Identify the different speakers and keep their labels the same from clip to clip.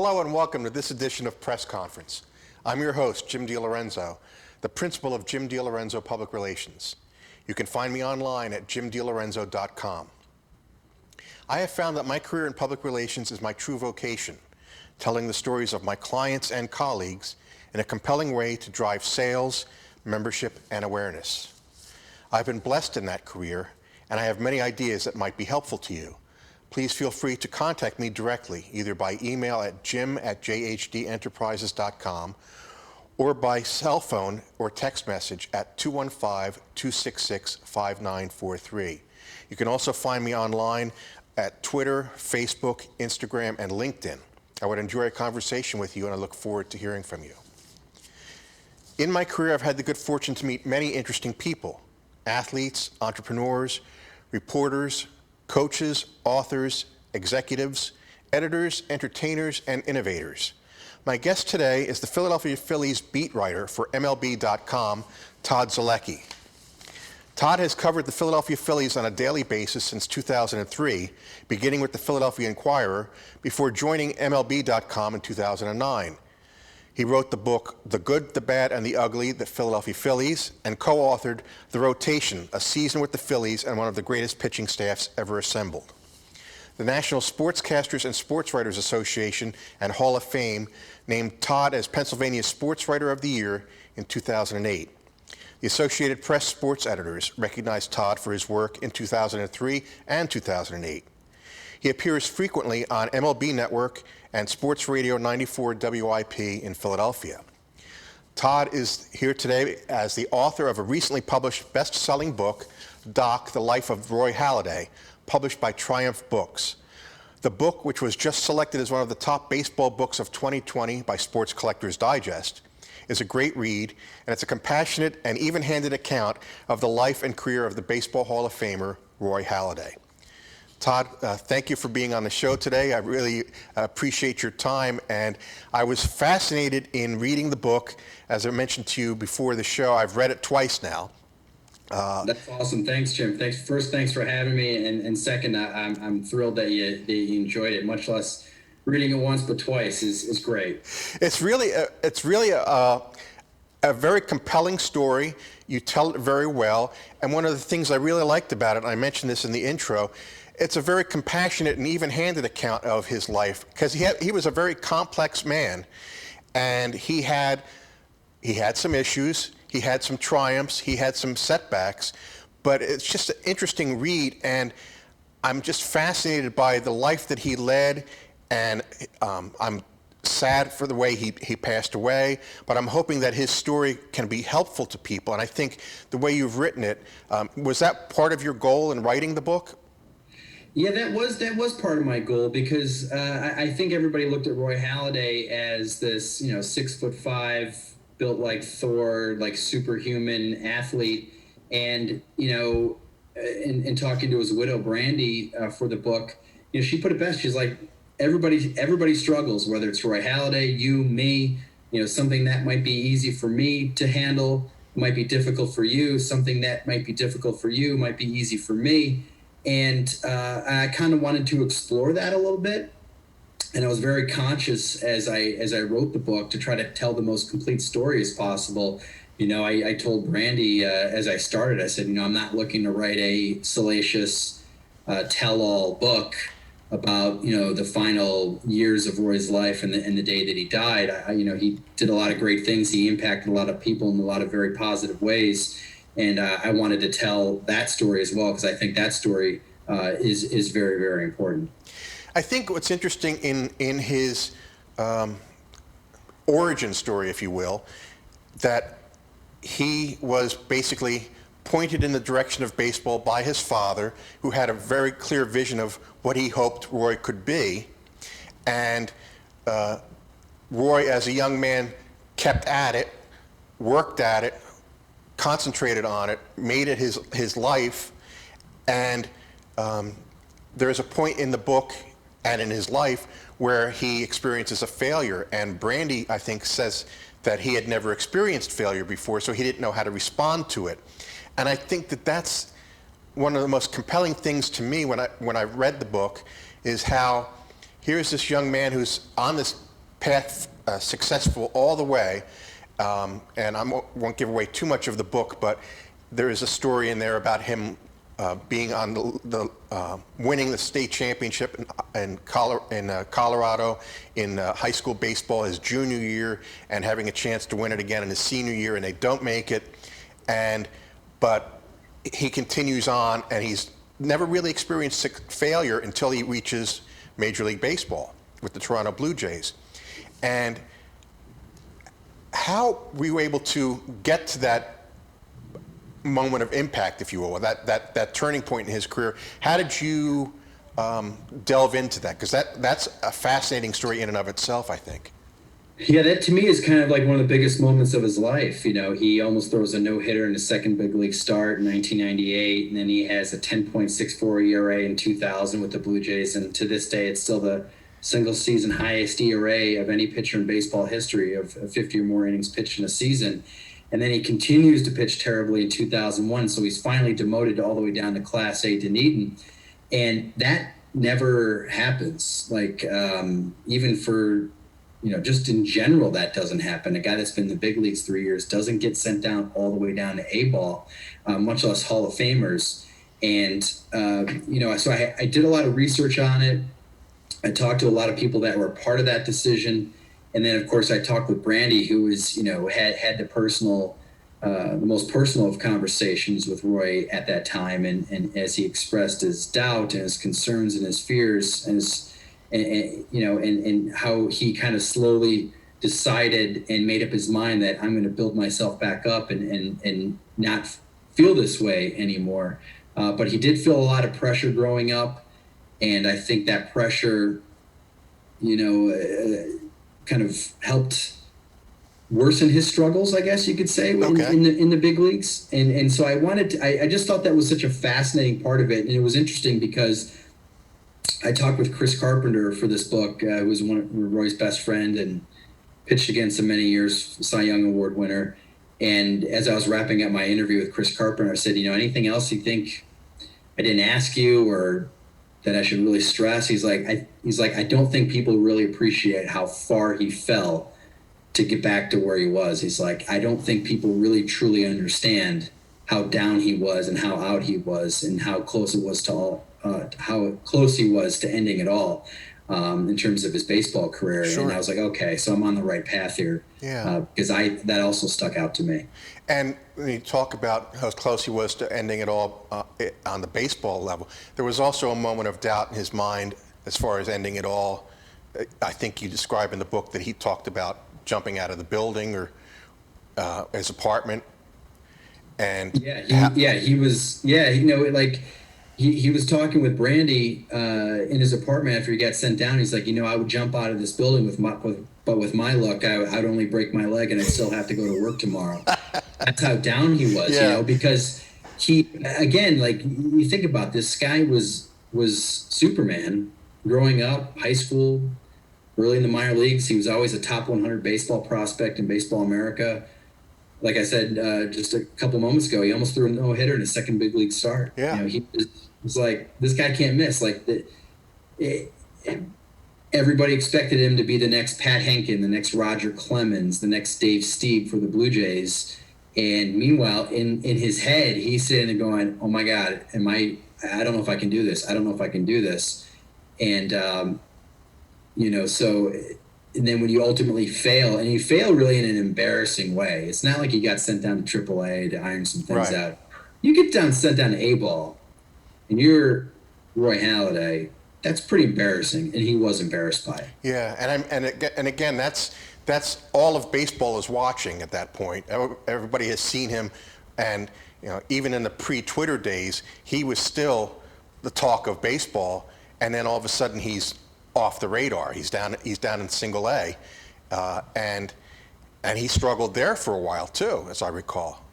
Speaker 1: Hello and welcome to this edition of Press Conference. I'm your host, Jim DeLorenzo, the principal of Jim DeLorenzo Public Relations. You can find me online at jimdelorenzo.com. I have found that my career in public relations is my true vocation, telling the stories of my clients and colleagues in a compelling way to drive sales, membership, and awareness. I've been blessed in that career, and I have many ideas that might be helpful to you. Please feel free to contact me directly, either by email at jim@jhdenterprises.com or by cell phone or text message at 215-266-5943. You can also find me online at Twitter, Facebook, Instagram, and LinkedIn. I would enjoy a conversation with you, and I look forward to hearing from you. In my career, I've had the good fortune to meet many interesting people: athletes, entrepreneurs, reporters, coaches, authors, executives, editors, entertainers, and innovators. My guest today is the Philadelphia Phillies beat writer for MLB.com, Todd Zolecki. Todd has covered the Philadelphia Phillies on a daily basis since 2003, beginning with the Philadelphia Inquirer, before joining MLB.com in 2009. He wrote the book The Good, the Bad, and the Ugly, The Philadelphia Phillies, and co-authored The Rotation, A Season with the Phillies and one of the greatest pitching staffs ever assembled. The National Sportscasters and Sports Writers Association and Hall of Fame named Todd as Pennsylvania's Sports Writer of the Year in 2008. The Associated Press sports editors recognized Todd for his work in 2003 and 2008. He appears frequently on MLB Network and Sports Radio 94 WIP in Philadelphia. Todd is here today as the author of a recently published best-selling book, Doc, The Life of Roy Halladay, published by Triumph Books. The book, which was just selected as one of the top baseball books of 2020 by Sports Collectors Digest, is a great read, and it's a compassionate and even-handed account of the life and career of the Baseball Hall of Famer, Roy Halladay. Todd, thank you for being on the show today. I really appreciate your time, and I was fascinated in reading the book. As I mentioned to you before the show, I've read it twice now.
Speaker 2: That's awesome. Thanks, Jim. Thanks for having me, and second, I'm thrilled that you enjoyed it. Much less reading it once, but twice is great.
Speaker 1: It's really a very compelling story. You tell it very well, and one of the things I really liked about it, and I mentioned this in the intro, it's a very compassionate and even-handed account of his life, because he was a very complex man, and he had some issues, he had some triumphs, he had some setbacks, but it's just an interesting read, and I'm just fascinated by the life that he led, and I'm sad for the way he passed away, but I'm hoping that his story can be helpful to people, and I think the way you've written it, was that part of your goal in writing the book?
Speaker 2: Yeah, that was part of my goal, because I think everybody looked at Roy Halladay as this, 6'5", built like Thor, like superhuman athlete, and in talking to his widow Brandy for the book, she put it best. She's like, everybody struggles, whether it's Roy Halladay, you, me. Something that might be easy for me to handle might be difficult for you. Something that might be difficult for you might be easy for me. And I kind of wanted to explore that a little bit, and I was very conscious as I wrote the book to try to tell the most complete story as possible. I told Brandy as I started, I said, I'm not looking to write a salacious tell-all book about the final years of Roy's life and the day that he died. He did a lot of great things. He impacted a lot of people in a lot of very positive ways. And I wanted to tell that story as well, because I think that story is very, very important.
Speaker 1: I think what's interesting in his origin story, if you will, that he was basically pointed in the direction of baseball by his father, who had a very clear vision of what he hoped Roy could be. And Roy, as a young man, kept at it, worked at it, concentrated on it, made it his life, and there's a point in the book and in his life where he experiences a failure, and Brandy, I think, says that he had never experienced failure before, so he didn't know how to respond to it. And I think that that's one of the most compelling things to me when I read the book, is how here's this young man who's on this path successful all the way. And I won't give away too much of the book, but there is a story in there about him being on winning the state championship in Colorado in high school baseball his junior year, and having a chance to win it again in his senior year, and they don't make it. But he continues on, and he's never really experienced failure until he reaches Major League Baseball with the Toronto Blue Jays. And how were you able to get to that moment of impact, if you will, that turning point in his career? How did you delve into that? Because that's a fascinating story in and of itself, I think.
Speaker 2: Yeah, that to me is kind of like one of the biggest moments of his life. You know, he almost throws a no-hitter in his second big league start in 1998, and then he has a 10.64 ERA in 2000 with the Blue Jays, and to this day, it's still the single-season highest ERA of any pitcher in baseball history of 50 or more innings pitched in a season. And then he continues to pitch terribly in 2001, so he's finally demoted all the way down to Class A Dunedin, and that never happens. Like even for just in general, that doesn't happen. A guy that's been in the big leagues 3 years doesn't get sent down all the way down to A-ball, much less Hall of Famers. And, so I did a lot of research on it. I talked to a lot of people that were part of that decision. And then, of course, I talked with Brandy, who was, had the most personal of conversations with Roy at that time. And as he expressed his doubt and his concerns and his fears and and how he kind of slowly decided and made up his mind that I'm going to build myself back up and not feel this way anymore. But he did feel a lot of pressure growing up. And I think that pressure, kind of helped worsen his struggles, I guess you could say, in the big leagues. And so I just thought that was such a fascinating part of it. And it was interesting because I talked with Chris Carpenter for this book, who was Roy's best friend and pitched against him many years, Cy Young Award winner. And as I was wrapping up my interview with Chris Carpenter, I said, anything else you think I didn't ask you or that I should really stress? He's like, I don't think people really appreciate how far he fell to get back to where he was. He's like, I don't think people really truly understand how down he was and how out he was and how close it was to how close he was to ending it all in terms of his baseball career. Sure. And I was like, okay, so I'm on the right path here. Yeah. Because that also stuck out to me.
Speaker 1: And when you talk about how close he was to ending it all on the baseball level, there was also a moment of doubt in his mind as far as ending it all. I think you describe in the book that he talked about jumping out of the building or his apartment. And he was he was talking with Brandy in his apartment after he got sent down. He's like, I would jump out of this building with my luck, I'd only break my leg and I'd still have to go to work tomorrow. That's how down he was, because he, again, like you think about this guy was Superman growing up, high school, early in the minor leagues. He was always a top 100 baseball prospect in Baseball America. Like I said just a couple moments ago, he almost threw a no-hitter in his second big league start. Yeah. He was like, this guy can't miss. Like everybody expected him to be the next Pat Henkin, the next Roger Clemens, the next Dave Stieb for the Blue Jays. And meanwhile, in his head, he's sitting there going, oh my God, I don't know if I can do this. I don't know if I can do this. And, and then when you ultimately fail, and you fail really in an embarrassing way, it's not like you got sent down to AAA to iron some things out. You get sent down to A-ball, and you're Roy Halladay. That's pretty embarrassing, and he was embarrassed by it. Yeah, and again, that's all of baseball is watching at that point. Everybody has seen him, and even in the pre-Twitter days, he was still the talk of baseball, and then all of a sudden he's off the radar. He's down in Single A, and he struggled there for a while too, as I recall.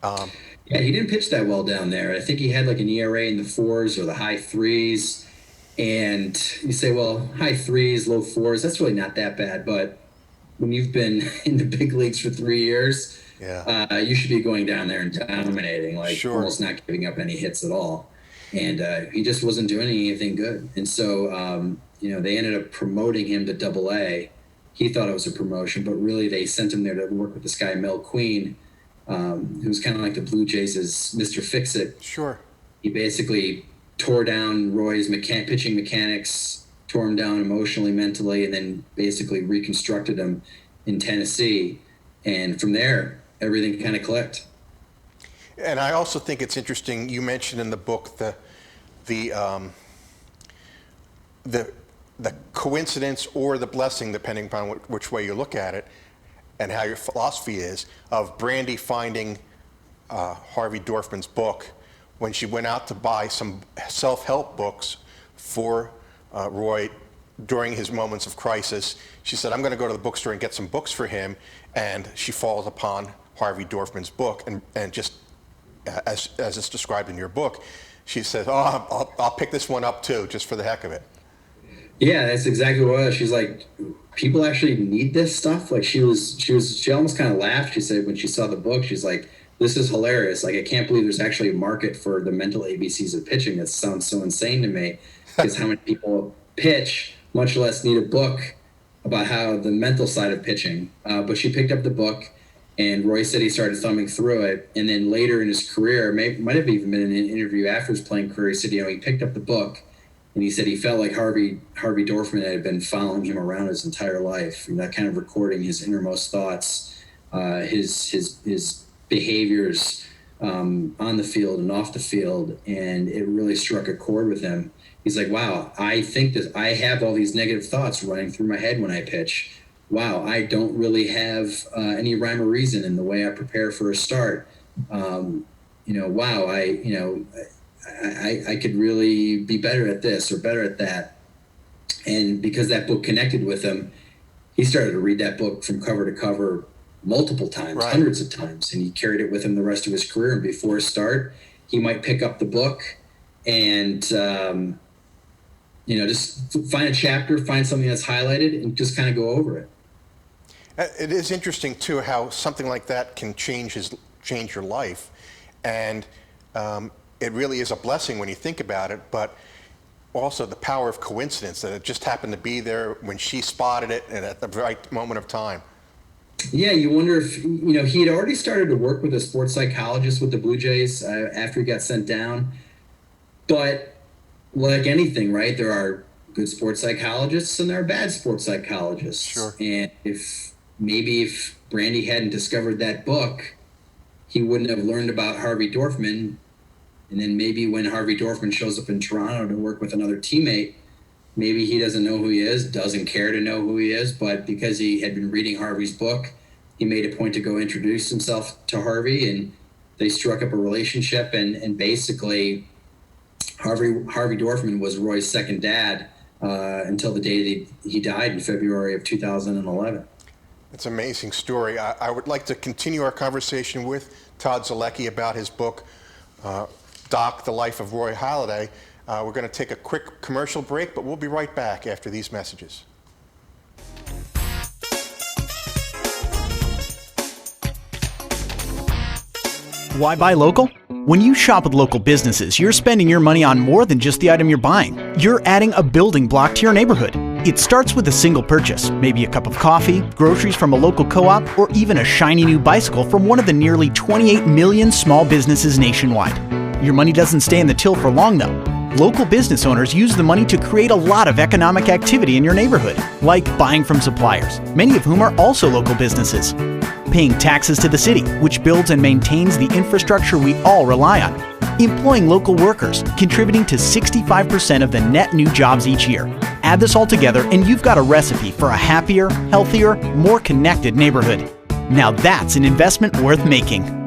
Speaker 2: Yeah, he didn't pitch that well down there. I think he had like an ERA in the 4s or the high 3s. And you say, well, high 3s, low 4s, that's really not that bad. But when you've been in the big leagues for 3 years, you should be going down there and dominating, almost not giving up any hits at all. And he just wasn't doing anything good. And so, they ended up promoting him to Double-A he thought it was a promotion, but really they sent him there to work with this guy, Mel Queen, who's kind of like the Blue Jays' Mr. Fix-It.
Speaker 1: Sure.
Speaker 2: He basically tore down Roy's pitching mechanics, tore him down emotionally, mentally, and then basically reconstructed him in Tennessee. And from there, everything kind of clicked.
Speaker 1: And I also think it's interesting, you mentioned in the book the coincidence or the blessing, depending upon which way you look at it, and how your philosophy is, of Brandy finding Harvey Dorfman's book when she went out to buy some self-help books for Roy during his moments of crisis. She said, I'm going to go to the bookstore and get some books for him, and she falls upon Harvey Dorfman's book, and just as it's described in your book, she says, oh, I'll pick this one up too, just for the heck of it.
Speaker 2: Yeah, that's exactly what it was. She's like, people actually need this stuff. Like she almost kind of laughed. She said when she saw the book, she's like, this is hilarious. Like, I can't believe there's actually a market for the mental ABCs of pitching. That sounds so insane to me, because how many people pitch, much less need a book about how the mental side of pitching. But she picked up the book, and Roy said he started thumbing through it. And then later in his career, might have even been in an interview after his playing career, he said, he picked up the book, and he said he felt like Harvey Dorfman had been following him around his entire life, and that kind of recording his innermost thoughts, his behaviors on the field and off the field, and it really struck a chord with him. He's like, wow, I think that I have all these negative thoughts running through my head when I pitch. Wow, I don't really have any rhyme or reason in the way I prepare for a start. Wow, I could really be better at this or better at that. And because that book connected with him, he started to read that book from cover to cover multiple times,
Speaker 1: right,
Speaker 2: hundreds of times, and he carried it with him the rest of his career. And before his start, he might pick up the book and just find a chapter, find something that's highlighted, and just kind of go over it.
Speaker 1: It is interesting too how something like that can change your life, and it really is a blessing when you think about it. But also the power of coincidence, that it just happened to be there when she spotted it and at the right moment of time.
Speaker 2: Yeah, you wonder if, he had already started to work with a sports psychologist with the Blue Jays after he got sent down. But like anything, right, there are good sports psychologists and there are bad sports psychologists.
Speaker 1: Sure.
Speaker 2: And if Brandy hadn't discovered that book, he wouldn't have learned about Harvey Dorfman. And then maybe when Harvey Dorfman shows up in Toronto to work with another teammate, maybe he doesn't know who he is, doesn't care to know who he is, but because he had been reading Harvey's book, he made a point to go introduce himself to Harvey, and they struck up a relationship, and basically Harvey Dorfman was Roy's second dad until the day that he died in February of 2011.
Speaker 1: It's an amazing story. I would like to continue our conversation with Todd Zolecki about his book, Doc, The Life of Roy Halladay. We're going to take a quick commercial break, but we'll be right back after these messages.
Speaker 3: Why buy local? When you shop with local businesses, you're spending your money on more than just the item you're buying. You're adding a building block to your neighborhood. It starts with a single purchase, maybe a cup of coffee, groceries from a local co-op, or even a shiny new bicycle from one of the nearly 28 million small businesses nationwide. Your money doesn't stay in the till for long though. Local business owners use the money to create a lot of economic activity in your neighborhood, like buying from suppliers, many of whom are also local businesses, paying taxes to the city, which builds and maintains the infrastructure we all rely on, employing local workers, contributing to 65% of the net new jobs each year. Add this all together and you've got a recipe for a happier, healthier, more connected neighborhood. Now that's an investment worth making.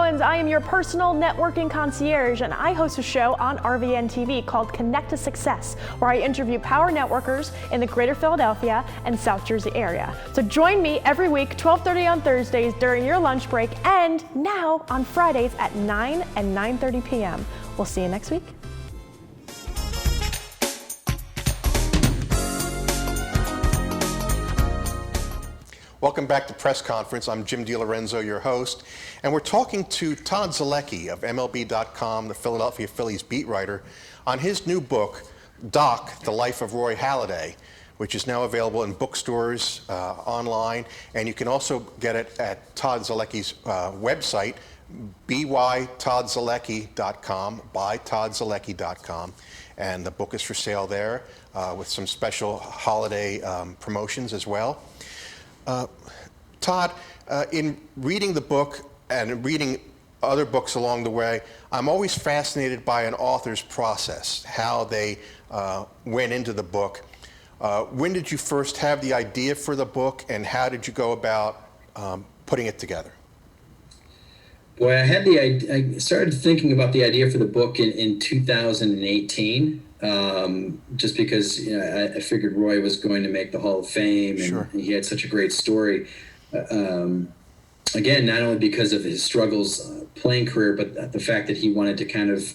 Speaker 4: Owens. I am your personal networking concierge, and I host a show on RVN TV called Connect to Success, where I interview power networkers in the greater Philadelphia and South Jersey area. So join me every week, 12:30 on Thursdays during your lunch break, and now on Fridays at 9 and 9:30 p.m. We'll see you next week.
Speaker 1: Welcome back to Press Conference. I'm Jim DeLorenzo, your host, and we're talking to Todd Zolecki of MLB.com, the Philadelphia Phillies beat writer, on his new book, Doc, The Life of Roy Halladay, which is now available in bookstores, online, and you can also get it at Todd Zolecki's website, bytoddzolecki.com, bytoddzolecki.com, and the book is for sale there with some special holiday promotions as well. Todd, in reading the book and reading other books along the way, I'm always fascinated by an author's process, how they went into the book. When did you first have the idea for the book, and how did you go about putting it together?
Speaker 2: Boy, I started thinking about the idea for the book in 2018. Just because I figured Roy was going to make the Hall of Fame, and
Speaker 1: Sure.
Speaker 2: he had such a great story. Again, not only because of his struggles playing career, but the fact that he wanted to kind of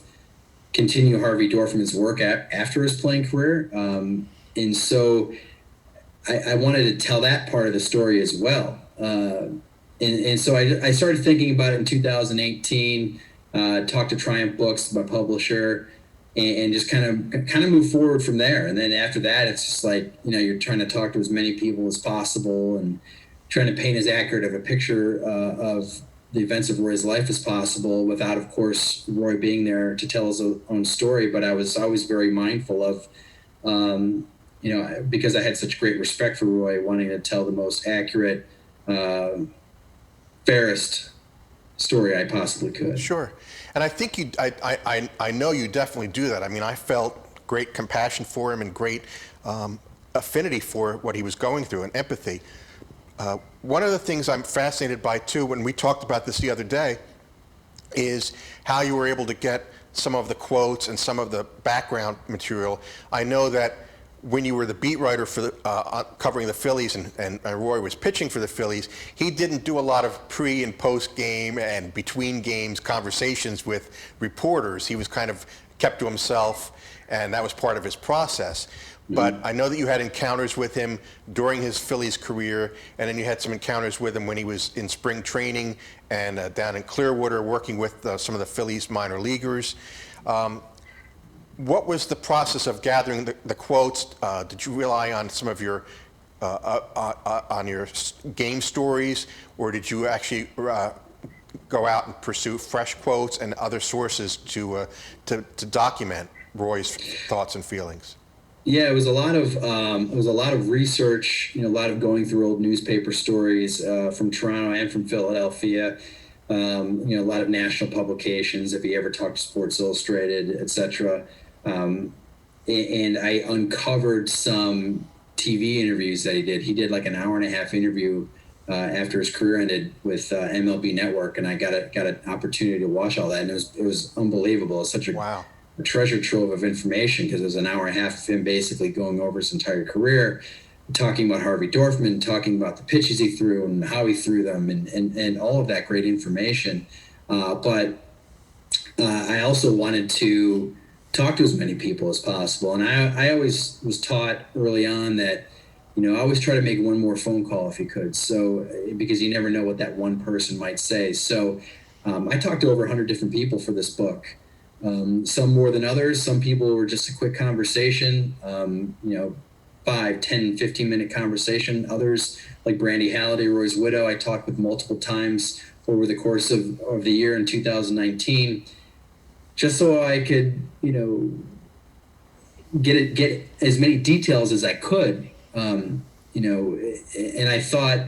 Speaker 2: continue Harvey Dorfman's work after his playing career. And so I wanted to tell that part of the story as well. And so I started thinking about it in 2018, talked to Triumph Books, my publisher, and just kind of move forward from there. And then after that, it's just like, you're trying to talk to as many people as possible and trying to paint as accurate of a picture of the events of Roy's life as possible, without, of course, Roy being there to tell his own story. But I was always very mindful of, because I had such great respect for Roy, wanting to tell the most accurate, fairest story I possibly could.
Speaker 1: Sure. And I think I know you definitely do that. I mean, I felt great compassion for him and great affinity for what he was going through and empathy. One of the things I'm fascinated by, too, when we talked about this the other day, is how you were able to get some of the quotes and some of the background material. I know that when you were the beat writer for the, covering the Phillies and Roy was pitching for the Phillies, he didn't do a lot of pre and post game and between games conversations with reporters. He was kind of kept to himself, and that was part of his process. But I know that you had encounters with him during his Phillies career, and then you had some encounters with him when he was in spring training and down in Clearwater working with some of the Phillies minor leaguers. What was the process of gathering the quotes? Did you rely on some of your on your game stories, or did you actually go out and pursue fresh quotes and other sources to document Roy's thoughts and feelings?
Speaker 2: Yeah, it was a lot of research. A lot of going through old newspaper stories from Toronto and from Philadelphia. A lot of national publications. If you ever talked to Sports Illustrated, etc. And I uncovered some TV interviews that he did. He did like an hour and a half interview after his career ended with MLB Network, and I got an opportunity to watch all that, and it was unbelievable. It was such a treasure trove of information, because it was an hour and a half of him basically going over his entire career, talking about Harvey Dorfman, talking about the pitches he threw and how he threw them, and all of that great information. But I also wanted to talk to as many people as possible. And I always was taught early on that, I always try to make one more phone call if you could. So, because you never know what that one person might say. So I talked to over 100 different people for this book. Some more than others. Some people were just a quick conversation, 5, 10, 15-minute conversation. Others, like Brandy Halladay, Roy's widow, I talked with multiple times over the course of the year in 2019. Just so I could, get as many details as I could, and I thought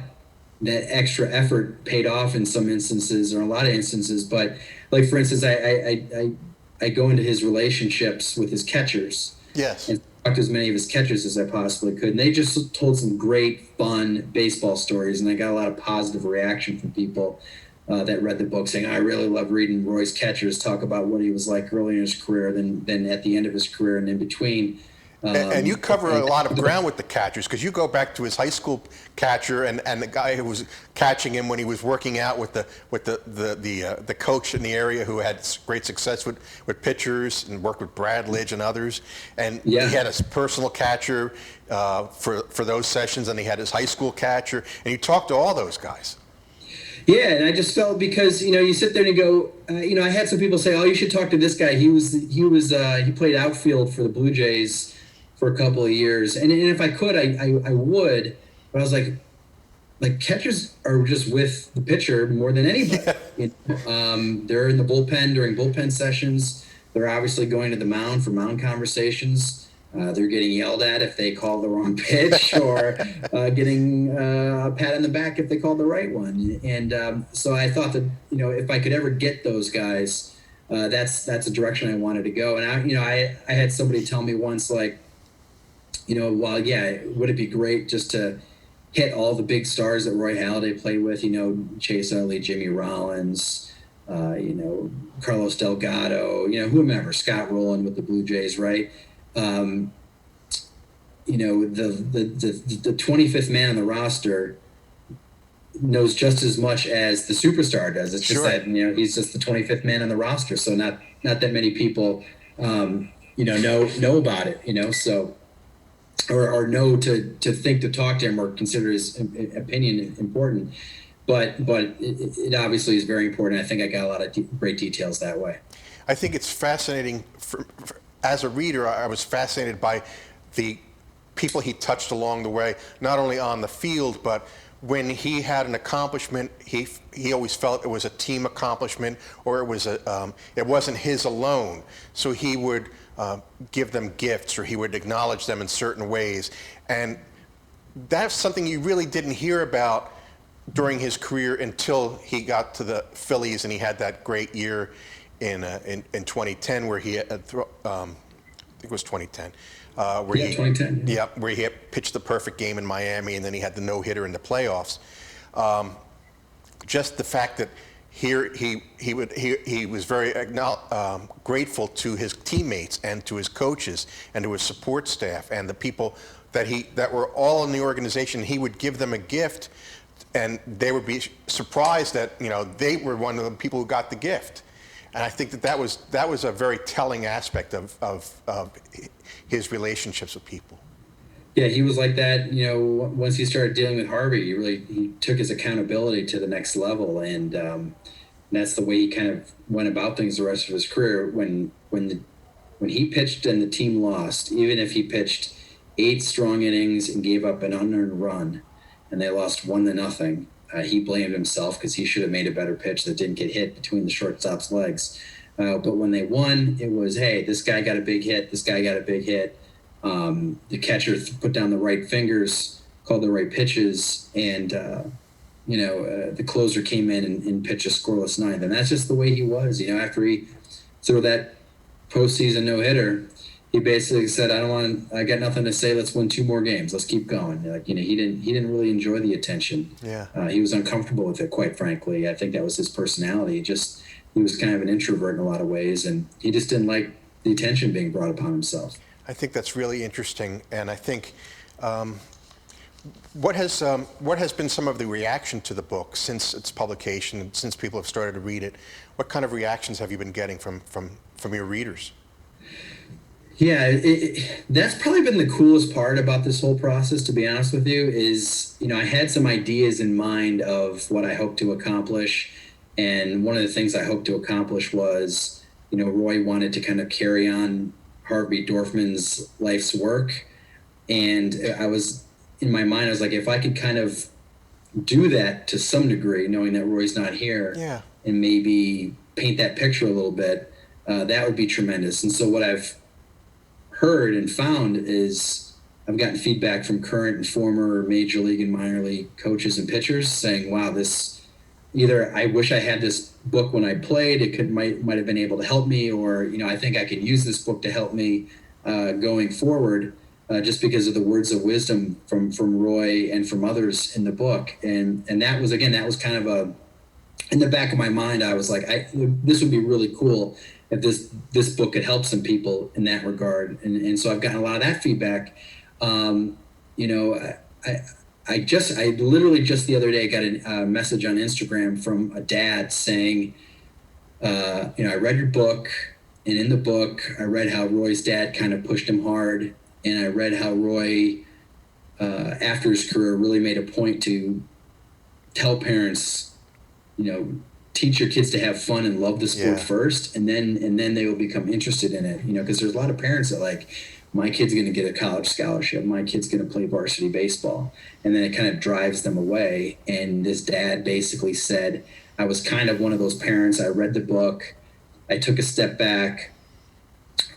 Speaker 2: that extra effort paid off in some instances, or a lot of instances. But like, for instance, I go into his relationships with his catchers.
Speaker 1: Yes.
Speaker 2: And talked to as many of his catchers as I possibly could. And they just told some great, fun baseball stories, and I got a lot of positive reaction from people. that read the book saying, I really love reading Roy's catchers talk about what he was like early in his career than at the end of his career and in between.
Speaker 1: And you cover a lot of ground with the catchers, because you go back to his high school catcher and the guy who was catching him when he was working out with the coach in the area who had great success with pitchers and worked with Brad Lidge and others. And he had his personal catcher for those sessions, and he had his high school catcher, and you talked to all those guys.
Speaker 2: Yeah, and I just felt, because you sit there and you go, I had some people say, oh, you should talk to this guy. He played outfield for the Blue Jays for a couple of years, and if I could, I would. But I was like catchers are just with the pitcher more than anybody. They're in the bullpen during bullpen sessions. They're obviously going to the mound for mound conversations. They're getting yelled at if they call the wrong pitch, or getting a pat on the back if they call the right one. And so I thought that if I could ever get those guys, that's the direction I wanted to go. And I had somebody tell me once, like, would it be great just to hit all the big stars that Roy Halladay played with? Chase Utley, Jimmy Rollins, Carlos Delgado, whomever, Scott Rowland with the Blue Jays, right? The 25th man on the roster knows just as much as the superstar does. It's just that he's just the 25th man on the roster, so not that many people know about it. So or know to think to talk to him or consider his opinion important. But it obviously is very important. I think I got a lot of great details that way.
Speaker 1: I think it's fascinating. As a reader, I was fascinated by the people he touched along the way, not only on the field, but when he had an accomplishment, he always felt it was a team accomplishment, or it wasn't his alone. So he would give them gifts, or he would acknowledge them in certain ways. And that's something you really didn't hear about during his career until he got to the Phillies, and he had that great year in 2010 where he had I think it was 2010.
Speaker 2: 2010.
Speaker 1: Yeah, where he had pitched the perfect game in Miami, and then he had the no-hitter in the playoffs. Just the fact that here he was very grateful to his teammates and to his coaches and to his support staff and the people that were all in the organization. He would give them a gift, and they would be surprised that they were one of the people who got the gift. And I think that was a very telling aspect of his relationships with people.
Speaker 2: Yeah, he was like that. Once he started dealing with Harvey, he took his accountability to the next level, and that's the way he kind of went about things the rest of his career. When he pitched and the team lost, even if he pitched 8 strong innings and gave up an unearned run, and they lost 1-0. He blamed himself because he should have made a better pitch that didn't get hit between the shortstop's legs. But when they won, it was, hey, this guy got a big hit. This guy got a big hit. The catcher put down the right fingers, called the right pitches, and the closer came in and pitched a scoreless 9th. And that's just the way he was. After he threw that postseason no-hitter, he basically said, I got nothing to say. Let's win 2 more games. Let's keep going. He didn't really enjoy the attention.
Speaker 1: Yeah.
Speaker 2: He was uncomfortable with it, quite frankly. I think that was his personality. He was kind of an introvert in a lot of ways, and he just didn't like the attention being brought upon himself.
Speaker 1: I think that's really interesting, and I think what has been some of the reaction to the book since its publication, since people have started to read it? What kind of reactions have you been getting from your readers?
Speaker 2: Yeah, that's probably been the coolest part about this whole process, to be honest with you, is, I had some ideas in mind of what I hoped to accomplish. And one of the things I hoped to accomplish was, Roy wanted to kind of carry on Harvey Dorfman's life's work. And in my mind, I was like, if I could kind of do that to some degree, knowing that Roy's not here, and maybe paint that picture a little bit, that would be tremendous. And so what I've heard and found is I've gotten feedback from current and former major league and minor league coaches and pitchers saying, wow, either I wish I had this book when I played, it might have been able to help me, or, I think I could use this book to help me going forward, just because of the words of wisdom from Roy and from others in the book. And that was kind of in the back of my mind, I was like, this would be really cool if this book could help some people in that regard. And so I've gotten a lot of that feedback. You know, I literally just the other day got a message on Instagram from a dad saying, you know, I read your book, and in the book, I read how Roy's dad kind of pushed him hard, and I read how Roy, after his career, really made a point to tell parents, you know, teach your kids to have fun and love the sport first, and then they will become interested in it. You know, because there's a lot of parents that like, my kid's going to get a college scholarship, my kid's going to play varsity baseball, and then it kind of drives them away. And this dad basically said, I was kind of one of those parents. I read the book, I took a step back,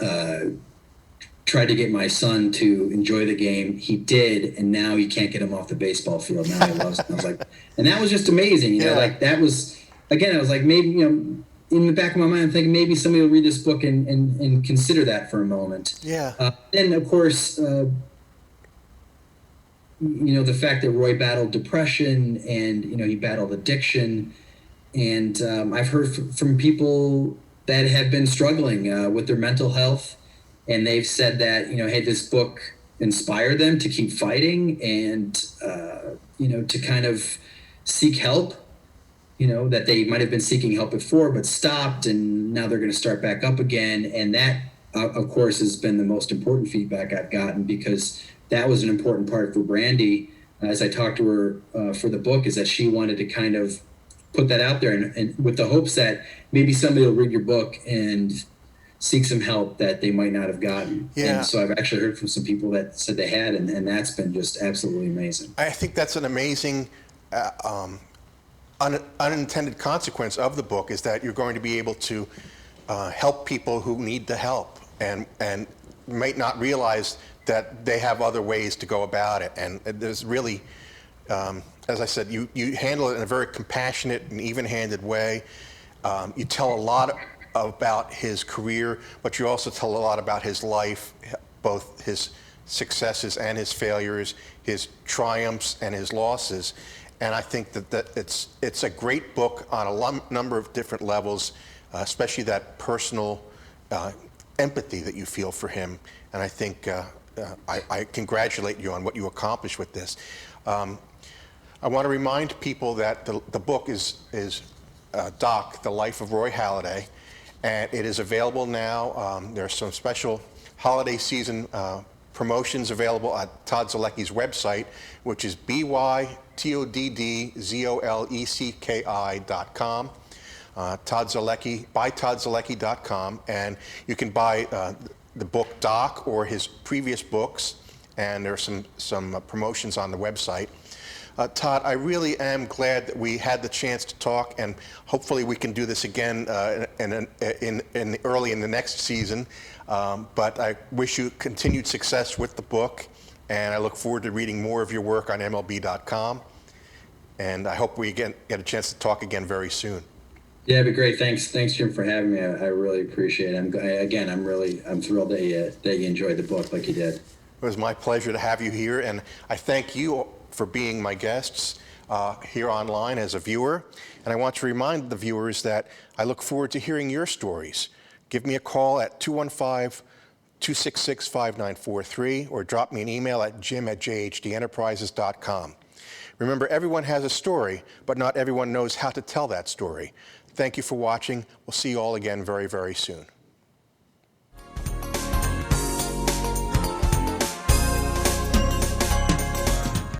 Speaker 2: tried to get my son to enjoy the game. He did, and now you can't get him off the baseball field. Now he loves it. I was like, and that was just amazing. You know, like that was, again, I was like, maybe, you know, in the back of my mind, I'm thinking maybe somebody will read this book and consider that for a moment.
Speaker 1: Yeah.
Speaker 2: Then, of course, you know, the fact that Roy battled depression and, you know, he battled addiction. And I've heard from people that have been struggling with their mental health. And they've said that, you know, hey, this book inspired them to keep fighting and, you know, to kind of seek help. You know, that they might have been seeking help before but stopped, and now they're going to start back up again. And that, of course, has been the most important feedback I've gotten, because that was an important part for Brandy as I talked to her for the book, is that she wanted to kind of put that out there and with the hopes that maybe somebody will read your book and seek some help that they might not have gotten.
Speaker 1: Yeah.
Speaker 2: And so I've actually heard from some people that said they had, and that's been just absolutely amazing.
Speaker 1: I think that's an amazing unintended consequence of the book, is that you're going to be able to help people who need the help and might not realize that they have other ways to go about it. And there's really, as I said, you handle it in a very compassionate and even-handed way. You tell a lot about his career, but you also tell a lot about his life, both his successes and his failures, his triumphs and his losses. And I think that it's a great book on a number of different levels, especially that personal empathy that you feel for him. And I think I congratulate you on what you accomplished with this. I want to remind people that the book is Doc, The Life of Roy Halladay, and it is available now. There are some special holiday season promotions available at Todd Zolecki's website, which is bytoddzolecki.com. Todd Zolecki, bytoddzolecki.com, and you can buy the book Doc or his previous books, and there are some promotions on the website. Todd, I really am glad that we had the chance to talk, and hopefully we can do this again early in the next season. But I wish you continued success with the book, and I look forward to reading more of your work on MLB.com. And I hope we get a chance to talk again very soon.
Speaker 2: Yeah, it'd be great. Thanks, Jim, for having me. I really appreciate it. I'm thrilled that you enjoyed the book like you did.
Speaker 1: It was my pleasure to have you here, and I thank you for being my guests here online as a viewer. And I want to remind the viewers that I look forward to hearing your stories. Give me a call at 215-266-5943 or drop me an email at jim@jhdenterprises.com. Remember, everyone has a story, but not everyone knows how to tell that story. Thank you for watching. We'll see you all again very, very soon.